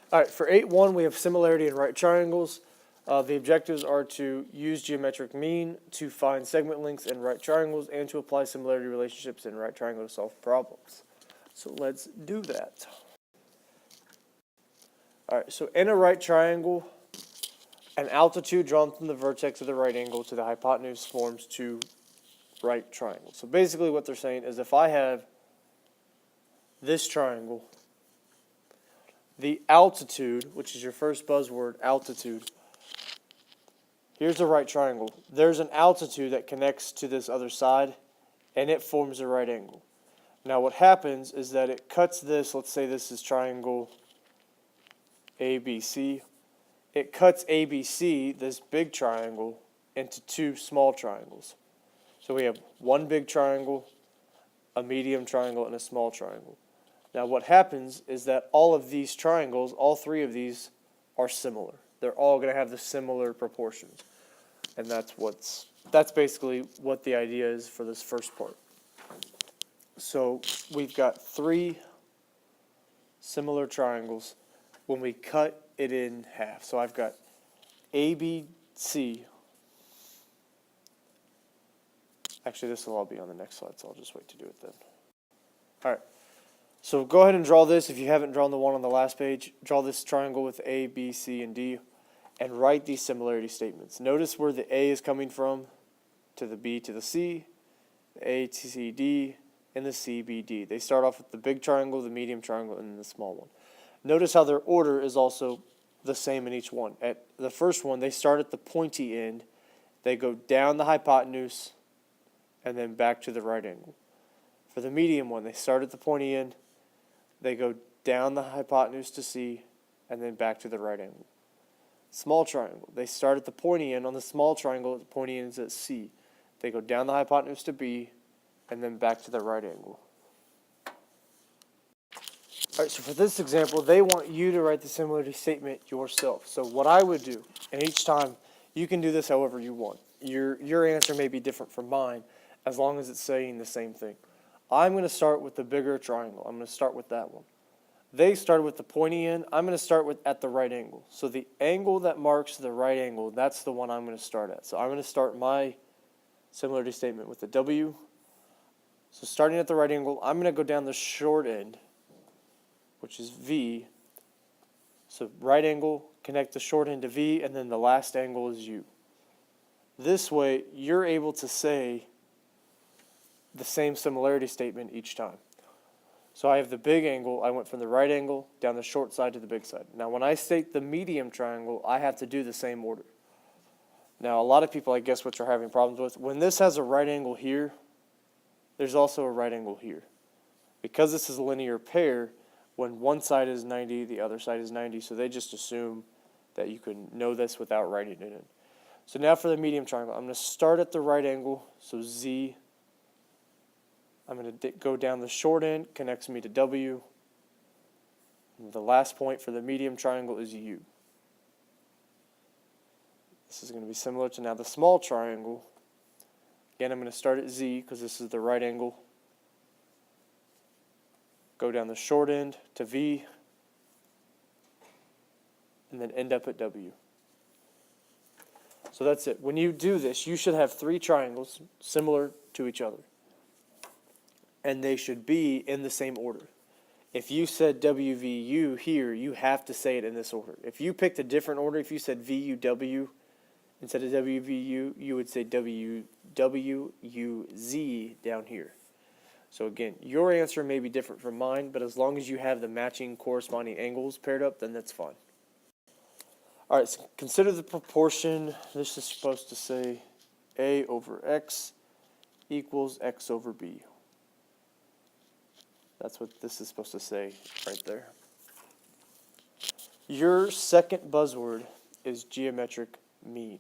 All right, for 8.1, we have similarity in right triangles. The objectives are to use geometric mean to find segment lengths in right triangles and to apply similarity relationships in right triangle to solve problems. So let's do that. All right, so in a right triangle, an altitude drawn from the vertex of the right angle to the hypotenuse forms two right triangles. So basically what they're saying is if I have this triangle, the altitude, which is your first buzzword, altitude, here's a right triangle. There's an altitude that connects to this other side, and it forms a right angle. Now what happens is that it cuts this, let's say this is triangle ABC. It cuts ABC, this big triangle, into two small triangles. So we have one big triangle, a medium triangle, and a small triangle. Now what happens is that all of these triangles, all three of these, are similar. They're all going to have the similar proportions. And that's basically what the idea is for this first part. So we've got three similar triangles when we cut it in half. So I've got ABC. Actually, this will all be on the next slide, so I'll just wait to do it then. All right. So go ahead and draw this. If you haven't drawn the one on the last page, draw this triangle with A, B, C, and D, and write these similarity statements. Notice where the A is coming from, to the B, to the C, the A, T, C, D, and the C, B, D. They start off with the big triangle, the medium triangle, and then the small one. Notice how their order is also the same in each one. At the first one, they start at the pointy end, they go down the hypotenuse, and then back to the right angle. For the medium one, they start at the pointy end, they go down the hypotenuse to C, and then back to the right angle. Small triangle, they start at the pointy end on the small triangle, the pointy end is at C. They go down the hypotenuse to B, and then back to the right angle. All right, so for this example, they want you to write the similarity statement yourself. So what I would do, and each time, you can do this however you want. Your answer may be different from mine, as long as it's saying the same thing. I'm going to start with the bigger triangle. I'm going to start with that one. They started with the pointy end. I'm going to start with at the right angle. So the angle that marks the right angle, that's the one I'm going to start at. So I'm going to start my similarity statement with the W. So starting at the right angle, I'm going to go down the short end, which is V. So right angle, connect the short end to V, and then the last angle is U. This way, you're able to say the same similarity statement each time. So I have the big angle, I went from the right angle down the short side to the big side. Now when I state the medium triangle, I have to do the same order. Now a lot of people, I guess, which are having problems with, when this has a right angle here, there's also a right angle here. Because this is a linear pair, when one side is 90, the other side is 90, so they just assume that you can know this without writing it in. So now for the medium triangle, I'm going to start at the right angle, so Z. I'm going to go down the short end, connects me to W. And the last point for the medium triangle is U. This is going to be similar to now the small triangle. Again, I'm going to start at Z because this is the right angle. Go down the short end to V, and then end up at W. So that's it. When you do this, you should have three triangles similar to each other. And they should be in the same order. If you said WVU here, you have to say it in this order. If you picked a different order, if you said VUW instead of WVU, you would say WWUZ down here. So again, your answer may be different from mine, but as long as you have the matching corresponding angles paired up, then that's fine. All right, so consider the proportion. This is supposed to say A over X equals X over B. That's what this is supposed to say right there. Your second buzzword is geometric mean.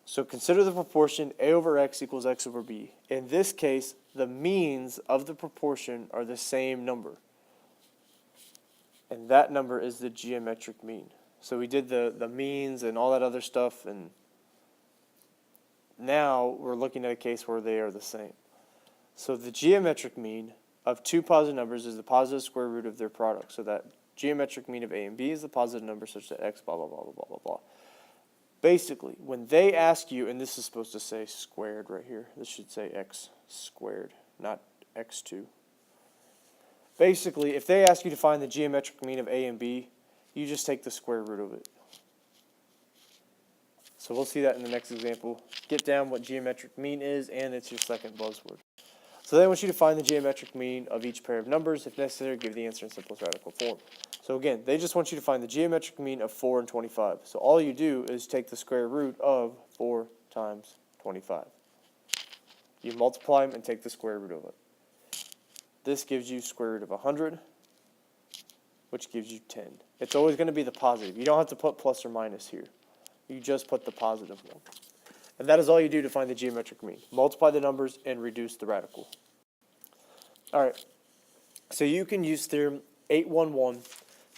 So consider the proportion A over X equals X over B. In this case, the means of the proportion are the same number. And that number is the geometric mean. So we did the means and all that other stuff, and now we're looking at a case where they are the same. So the geometric mean of two positive numbers is the positive square root of their product. So that geometric mean of A and B is the positive number such that x blah, blah, blah, blah, blah, blah, blah. Basically, when they ask you, and this is supposed to say squared right here. This should say x squared, not x2. Basically, if they ask you to find the geometric mean of A and B, you just take the square root of it. So we'll see that in the next example. Get down what geometric mean is, and it's your second buzzword. So they want you to find the geometric mean of each pair of numbers. If necessary, give the answer in simplest radical form. So again, they just want you to find the geometric mean of 4 and 25. So all you do is take the square root of 4 times 25. You multiply them and take the square root of it. This gives you square root of 100, which gives you 10. It's always going to be the positive. You don't have to put plus or minus here. You just put the positive one. And that is all you do to find the geometric mean. Multiply the numbers and reduce the radical. All right. So you can use theorem 811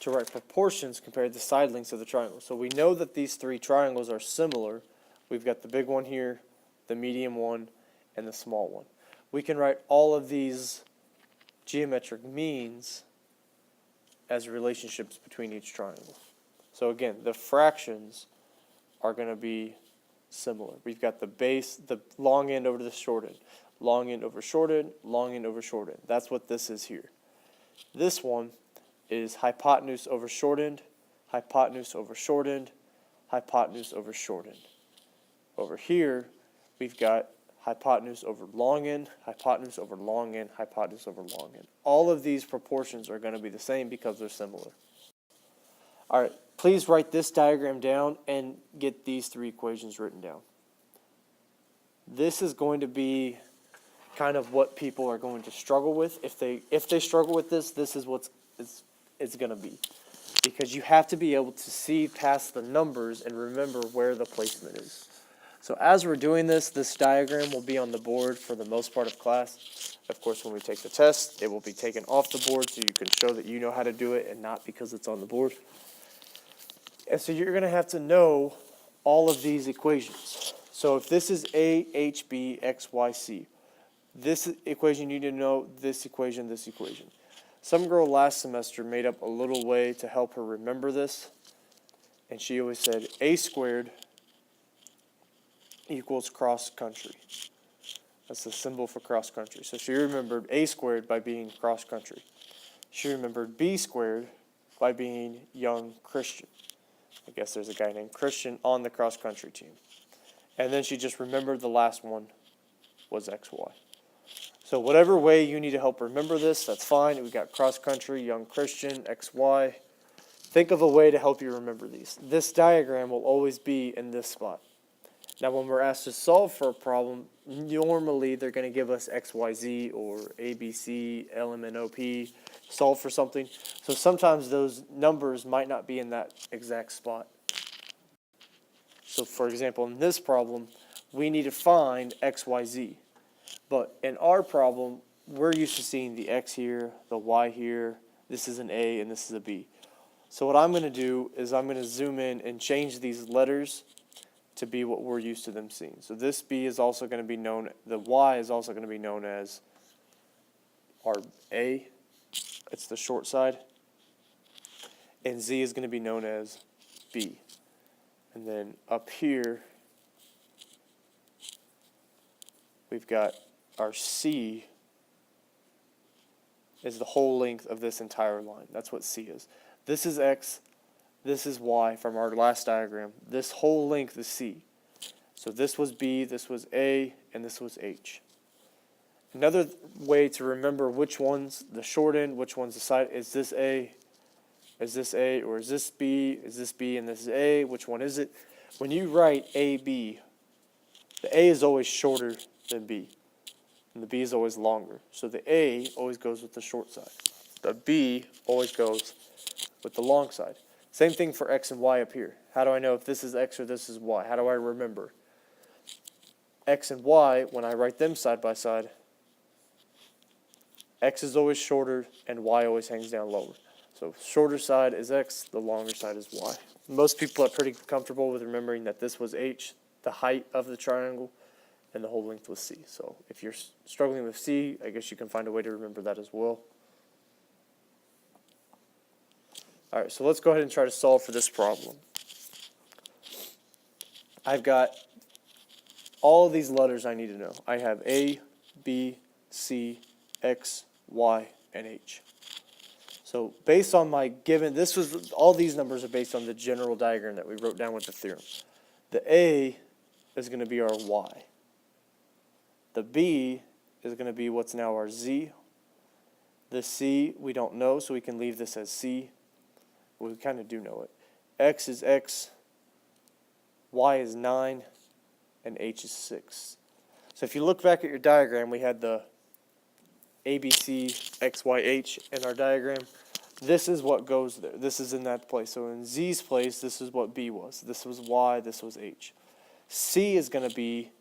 to write proportions compared to side lengths of the triangle. So we know that these three triangles are similar. We've got the big one here, the medium one, and the small one. We can write all of these geometric means as relationships between each triangle. So again, the fractions are going to be similar. We've got the base, the long end over the short end, long end over short end, long end over short end. That's what this is here. This one is hypotenuse over short end, hypotenuse over short end, hypotenuse over short end. Over here, we've got hypotenuse over long end, hypotenuse over long end, hypotenuse over long end. All of these proportions are going to be the same because they're similar. All right, please write this diagram down and get these three equations written down. This is going to be kind of what people are going to struggle with. If they struggle with this, this is what it's going to be. Because you have to be able to see past the numbers and remember where the placement is. So as we're doing this, this diagram will be on the board for the most part of class. Of course, when we take the test, it will be taken off the board so you can show that you know how to do it and not because it's on the board. And so you're going to have to know all of these equations. So if this is A, H, B, X, Y, C, this equation you need to know this equation, this equation. Some girl last semester made up a little way to help her remember this. And she always said A squared equals cross country. That's the symbol for cross country. So she remembered A squared by being cross country. She remembered B squared by being young Christian. I guess there's a guy named Christian on the cross country team. And then she just remembered the last one was XY. So whatever way you need to help remember this, that's fine. We got cross country, young Christian, XY. Think of a way to help you remember these. This diagram will always be in this spot. Now when we're asked to solve for a problem, normally they're going to give us XYZ or ABC, LMNOP, solve for something. So sometimes those numbers might not be in that exact spot. So for example, in this problem, we need to find XYZ. But in our problem, we're used to seeing the X here, the Y here, this is an A and this is a B. So what I'm going to do is I'm going to zoom in and change these letters to be what we're used to them seeing. So this B is also going to be known, the Y is also going to be known as our A. It's the short side. And Z is going to be known as B. And then up here, we've got our C is the whole length of this entire line. That's what C is. This is X, this is Y from our last diagram. This whole length is C. So this was B, this was A, and this was H. Another way to remember which one's the short end, which one's the side, is this A, or is this B, and this is A, which one is it? When you write AB, the A is always shorter than B, and the B is always longer. So the A always goes with the short side. The B always goes with the long side. Same thing for X and Y up here. How do I know if this is X or this is Y? How do I remember? X and Y, when I write them side by side, X is always shorter and Y always hangs down lower. So shorter side is X, the longer side is Y. Most people are pretty comfortable with remembering that this was H, the height of the triangle, and the whole length was c. So if you're struggling with c, I guess you can find a way to remember that as well. All right, so let's go ahead and try to solve for this problem. I've got all of these letters I need to know. I have A, B, C, X, Y, and H. So based on my given, all these numbers are based on the general diagram that we wrote down with the theorem. The A is going to be our Y. The B is going to be what's now our Z. The C we don't know, so we can leave this as C. We kind of do know it. X is X, Y is 9, and H is 6. So if you look back at your diagram, we had the A, B, C, X, Y, H in our diagram. This is what goes there. This is in that place. So in Z's place, this is what B was. This was Y, this was H. C is going to be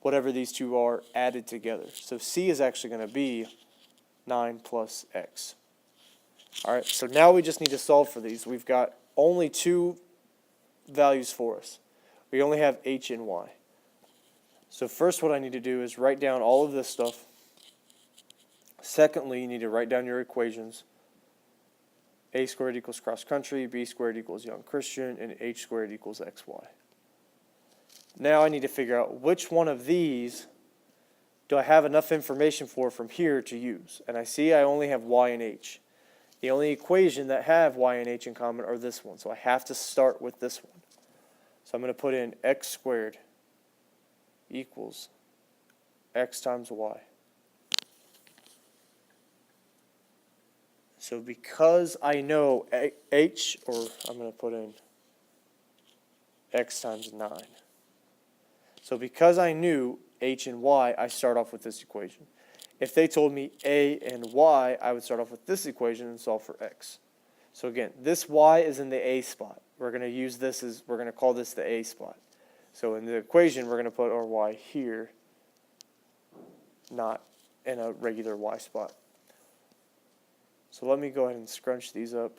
whatever these two are added together. So C is actually going to be 9 plus X. All right, so now we just need to solve for these. We've got only two values for us. We only have H and Y. So first what I need to do is write down all of this stuff. Secondly, you need to write down your equations. A squared equals cross country, B squared equals young Christian, and H squared equals XY. Now I need to figure out which one of these do I have enough information for from here to use. And I see I only have Y and H. The only equation that have Y and H in common are this one. So I have to start with this one. So I'm going to put in X squared equals X times Y. So because I know H, or I'm going to put in X times 9. So because I knew H and Y, I start off with this equation. If they told me A and Y, I would start off with this equation and solve for X. So again, this Y is in the A spot. We're going to use this as, we're going to call this the A spot. So in the equation, we're going to put our Y here, not in a regular Y spot. So let me go ahead and scrunch these up.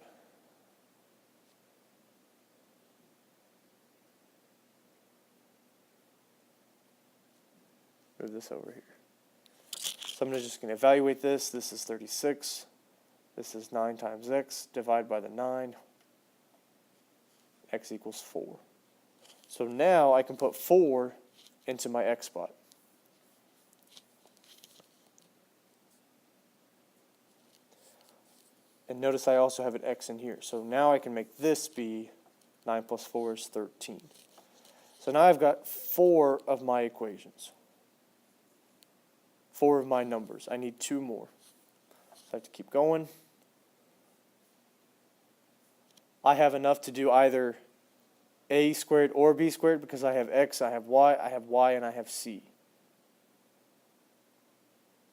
Move this over here. So I'm just going to evaluate this. This is 36. This is 9 times X. Divide by the 9. X equals 4. So now I can put 4 into my X spot. And notice I also have an X in here. So now I can make this be 9 plus 4 is 13. So now I've got 4 of my equations. 4 of my numbers. I need 2 more. So I have to keep going. I have enough to do either A squared or B squared because I have X, I have Y, and I have C.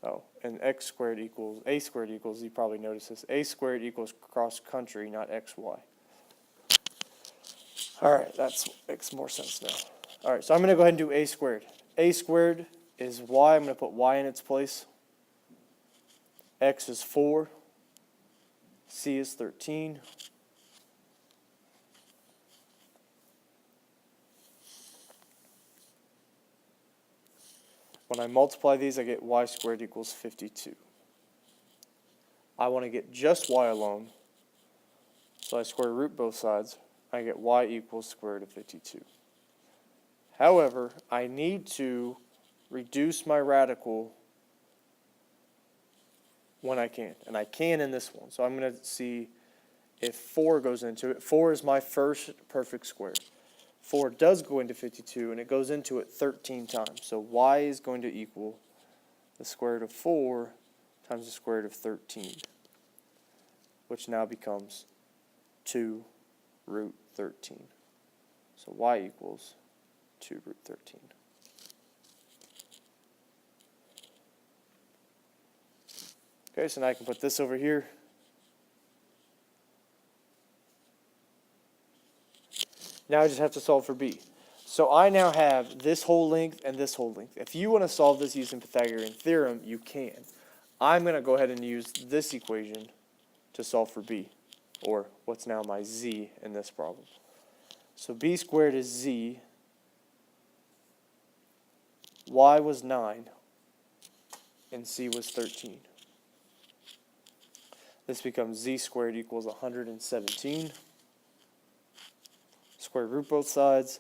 Oh, and X squared equals, A squared equals, you probably noticed this, A squared equals cross country, not XY. All right, that makes more sense now. All right, so I'm going to go ahead and do A squared. A squared is Y. I'm going to put Y in its place. X is 4. C is 13. When I multiply these, I get Y squared equals 52. I want to get just Y alone, so I square root both sides. I get Y equals square root of 52. However, I need to reduce my radical when I can. And I can in this one. So I'm going to see if 4 goes into it. 4 is my first perfect square. 4 does go into 52, and it goes into it 13 times. So Y is going to equal the square root of 4 times the square root of 13, which now becomes 2 root 13. So Y equals 2 root 13. Okay, so now I can put this over here. Now I just have to solve for B. So I now have this whole length and this whole length. If you want to solve this using Pythagorean theorem, you can. I'm going to go ahead and use this equation to solve for B, or what's now my Z in this problem. So B squared is Z. y was 9, and c was 13. This becomes z squared equals 117. Square root both sides.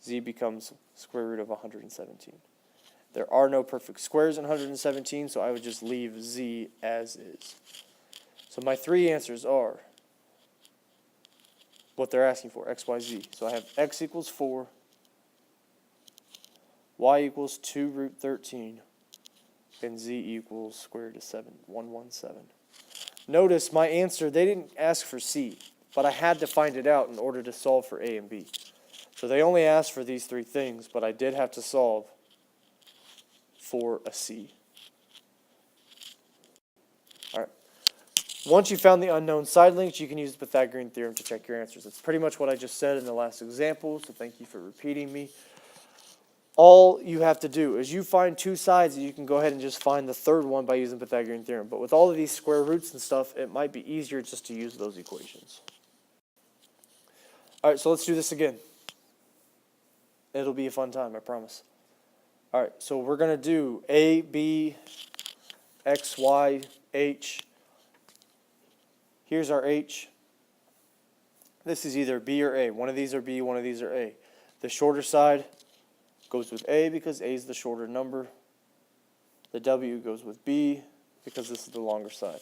Z becomes square root of 117. There are no perfect squares in 117, so I would just leave z as is. So my three answers are what they're asking for, x, y, z. So I have x equals 4, y equals 2 root 13, and z equals square root of 7, 117. Notice my answer, they didn't ask for c, but I had to find it out in order to solve for a and b. So they only asked for these three things, but I did have to solve for a c. All right. Once you found the unknown side lengths, you can use the Pythagorean theorem to check your answers. That's pretty much what I just said in the last example, so thank you for repeating me. All you have to do is you find two sides, and you can go ahead and just find the third one by using Pythagorean theorem. But with all of these square roots and stuff, it might be easier just to use those equations. All right, so let's do this again. It'll be a fun time, I promise. All right, so we're going to do A, B, X, Y, H. Here's our H. This is either B or A. One of these are B, one of these are A. The shorter side goes with A because A is the shorter number. The W goes with B because this is the longer side.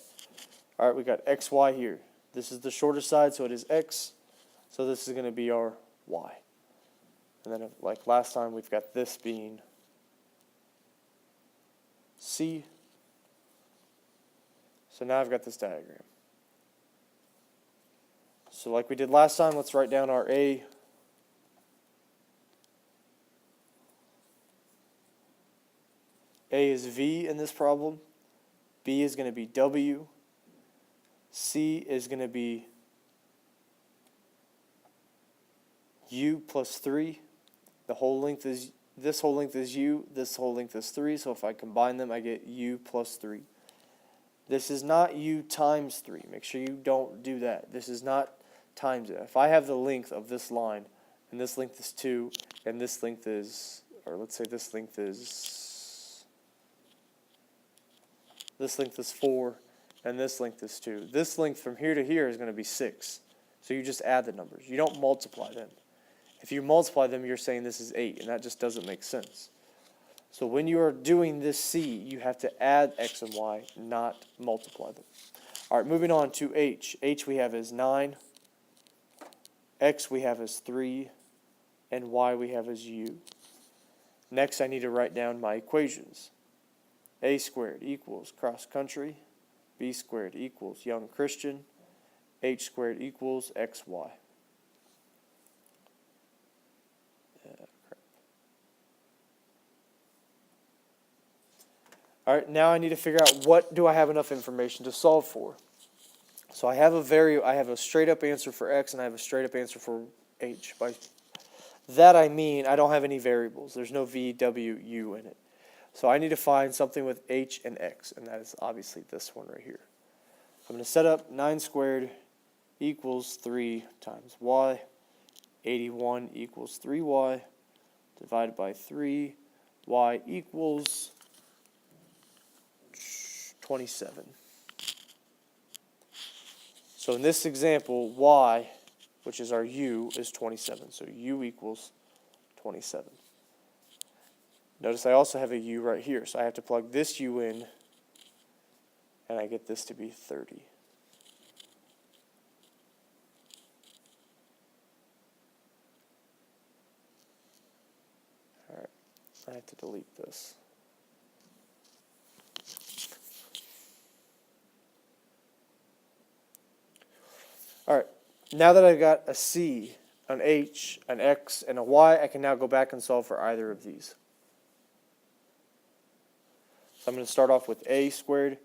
All right, we got X, Y here. This is the shorter side, so it is X. So this is going to be our Y. And then like last time, we've got this being C. So now I've got this diagram. So like we did last time, let's write down our A. A is V in this problem. B is going to be W. C is going to be U plus 3. The whole length is, this whole length is U, this whole length is 3, so if I combine them, I get U plus 3. This is not U times 3. Make sure you don't do that. This is not times it. If I have the length of this line, and this length is 2, and this length is, or let's say this length is 4, and this length is 2. This length from here to here is going to be 6. So you just add the numbers. You don't multiply them. If you multiply them, you're saying this is 8, and that just doesn't make sense. So when you are doing this C, you have to add X and Y, not multiply them. All right, moving on to H. H we have as 9. X we have as 3. And Y we have as U. Next, I need to write down my equations. A squared equals cross country. B squared equals young Christian. H squared equals XY. All right, now I need to figure out what do I have enough information to solve for. So I have a straight up answer for X and I have a straight up answer for H. By that I mean I don't have any variables. There's no V, W, U in it. So I need to find something with H and X, and that is obviously this one right here. I'm going to set up 9 squared equals 3 times Y. 81 equals 3Y divided by 3. Y equals 27. So in this example, Y, which is our U, is 27. So U equals 27. Notice I also have a U right here. So I have to plug this U in, and I get this to be 30. All right, I have to delete this. All right, now that I've got a C, an H, an X, and a Y, I can now go back and solve for either of these. So I'm going to start off with A squared.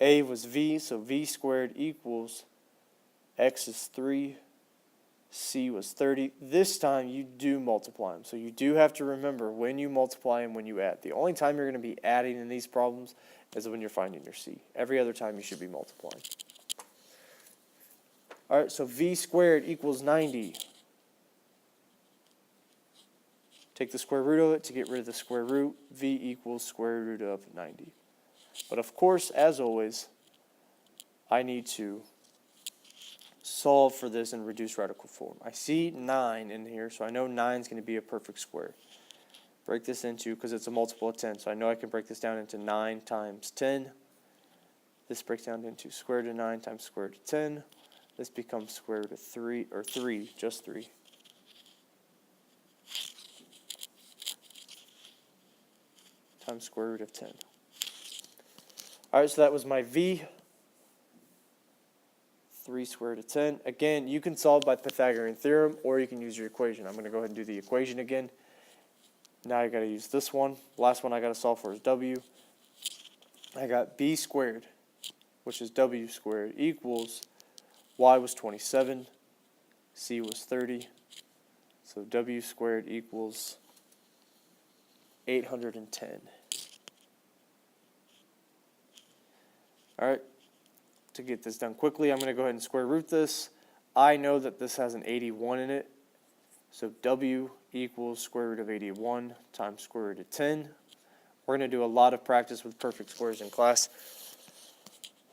A was V, so V squared equals X is 3, C was 30. This time you do multiply them. So you do have to remember when you multiply and when you add. The only time you're going to be adding in these problems is when you're finding your C. Every other time you should be multiplying. All right, so V squared equals 90. take the square root of it to get rid of the square root. V equals square root of 90. But of course, as always, I need to solve for this in reduced radical form. I see 9 in here, so I know 9 is going to be a perfect square. Break this into, because it's a multiple of 10, so I know I can break this down into 9 times 10. This breaks down into square root of 9 times square root of 10. This becomes square root of 3, or 3, just 3. Times square root of 10. All right, so that was my V. 3 square root of 10. Again, you can solve by Pythagorean theorem, or you can use your equation. I'm going to go ahead and do the equation again. Now I got to use this one. Last one I got to solve for is W. I got B squared, which is W squared, equals Y was 27, C was 30. So W squared equals 810. All right. To get this done quickly, I'm going to go ahead and square root this. I know that this has an 81 in it. So W equals square root of 81 times square root of 10. We're going to do a lot of practice with perfect squares in class,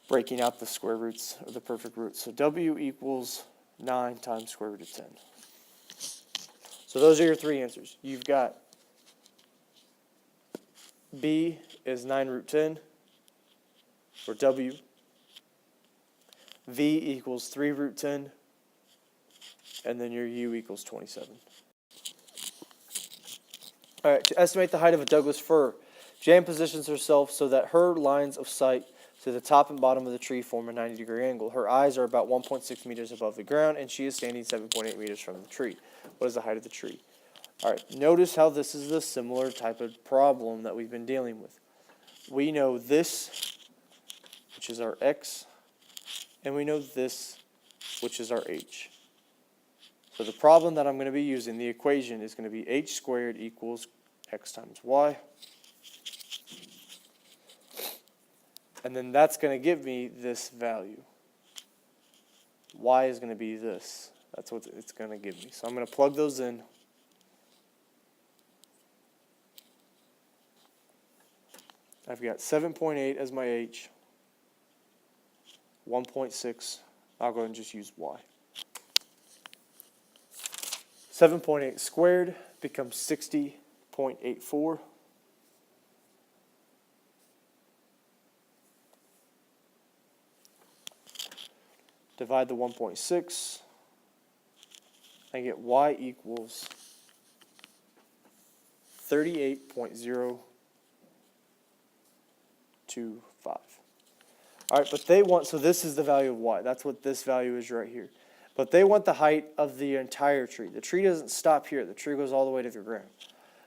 breaking out the square roots of the perfect roots. So W equals 9 times square root of 10. So those are your three answers. You've got B is 9 root 10, or W. V equals 3 root 10, and then your U equals 27. All right, to estimate the height of a Douglas fir, Jan positions herself so that her lines of sight to the top and bottom of the tree form a 90-degree angle. Her eyes are about 1.6 meters above the ground, and she is standing 7.8 meters from the tree. What is the height of the tree? All right, notice how this is a similar type of problem that we've been dealing with. We know this, which is our X, and we know this, which is our H. So the problem that I'm going to be using, the equation, is going to be H squared equals X times Y. And then that's going to give me this value. Y is going to be this. That's what it's going to give me. So I'm going to plug those in. I've got 7.8 as my H. 1.6, I'll go ahead and just use Y. 7.8 squared becomes 60.84. Divide the 1.6, I get Y equals 38.025. All right, but they want, so this is the value of Y. That's what this value is right here. But they want the height of the entire tree. The tree doesn't stop here. The tree goes all the way to the ground.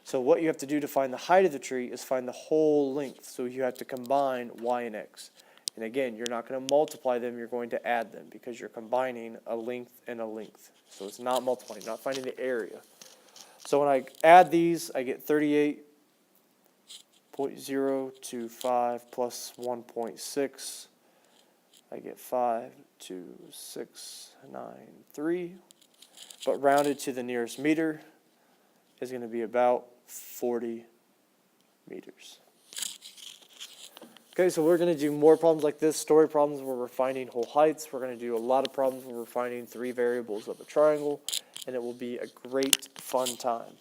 So what you have to do to find the height of the tree is find the whole length. So you have to combine Y and X. And again, you're not going to multiply them. You're going to add them because you're combining a length and a length. So it's not multiplying, not finding the area. So when I add these, I get 38.025 plus 1.6. I get 52693, but rounded to the nearest meter is going to be about 40 meters. Okay, so we're going to do more problems like this, story problems where we're finding whole heights. We're going to do a lot of problems where we're finding 3 variables of a triangle, and it will be a great, fun time.